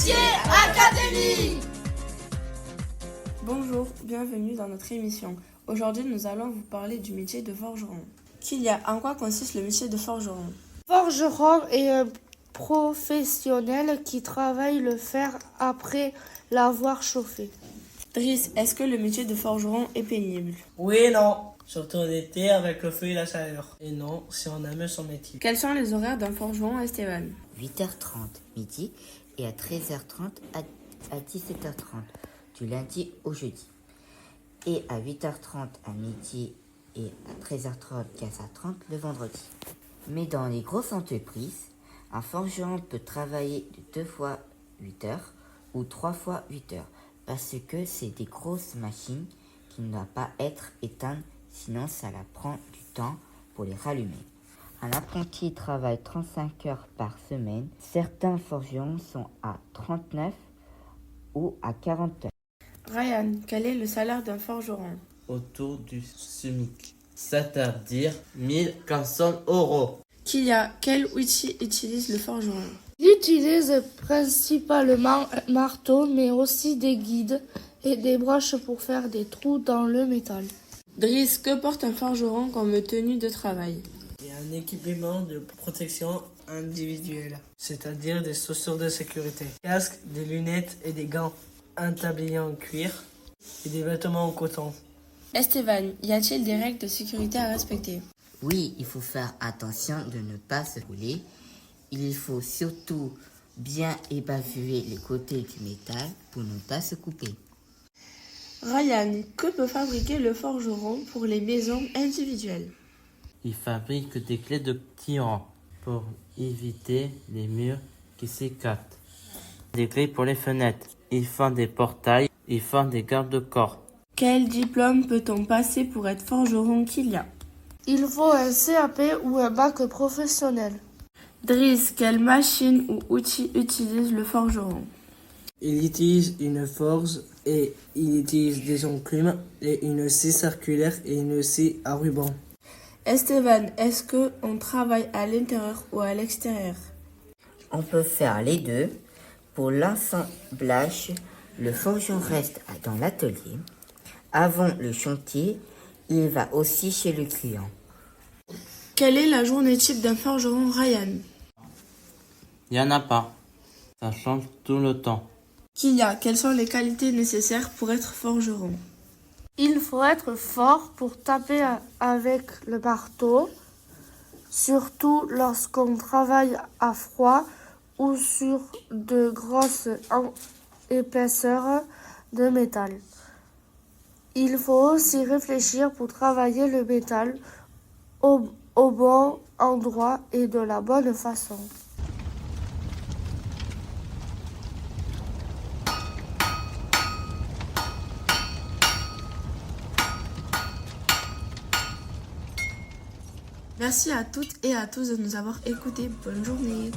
Métier Académie. Bonjour, bienvenue dans notre émission. Aujourd'hui, nous allons vous parler du métier de forgeron. Kylia, en quoi consiste le métier de forgeron? Forgeron est un professionnel qui travaille le fer après l'avoir chauffé. Driss, est-ce que le métier de forgeron est pénible? Oui et non, surtout en été avec le feu et la chaleur. Et non, si on aime son métier. Quels sont les horaires d'un forgeron, Esteban? 8h30 midi et à 13h30 à 17h30 du lundi au jeudi. Et à 8h30 à midi et à 13h30 15h30 le vendredi. Mais dans les grosses entreprises, un forgeron peut travailler de 2 fois 8 heures ou 3 fois 8 heures parce que c'est des grosses machines qui ne doivent pas être éteintes, sinon ça la prend du temps pour les rallumer. Un apprenti travaille 35 heures par semaine. Certains forgerons sont à 39 ou à 40 heures. Ryan, quel est le salaire d'un forgeron? Autour du SMIC, c'est-à-dire 1500 €. Kylia, quel outil utilise le forgeron? Il utilise principalement un marteau, mais aussi des guides et des broches pour faire des trous dans le métal. Driss, que porte un forgeron comme tenue de travail? Et un équipement de protection individuelle, c'est-à-dire des chaussures de sécurité, casque, des lunettes et des gants, un tablier en cuir et des vêtements en coton. Esteban, y a-t-il des règles de sécurité à respecter? Oui, il faut faire attention de ne pas se rouler. Il faut surtout bien évaluer les côtés du métal pour ne pas se couper. Ryan, que peut fabriquer le forgeron pour les maisons individuelles? Il fabrique des clés de tirant pour éviter les murs qui s'écartent. Des clés pour les fenêtres. Ils font des portails. Ils font des garde-corps. Quel diplôme peut-on passer pour être forgeron, Kylia? Il faut un CAP ou un bac professionnel. Driss, quelle machine ou outil utilise le forgeron? Il utilise une forge et il utilise des enclumes et une scie circulaire et une scie à ruban. Esteban, est-ce qu'on travaille à l'intérieur ou à l'extérieur? On peut faire les deux. Pour l'assemblage, le forgeron reste dans l'atelier. Avant le chantier, il va aussi chez le client. Quelle est la journée type d'un forgeron, Ryan? Il n'y en a pas. Ça change tout le temps. Kylia, quelles sont les qualités nécessaires pour être forgeron? Il faut être fort pour taper avec le marteau, surtout lorsqu'on travaille à froid ou sur de grosses épaisseurs de métal. Il faut aussi réfléchir pour travailler le métal au bon endroit et de la bonne façon. Merci à toutes et à tous de nous avoir écoutés. Bonne journée.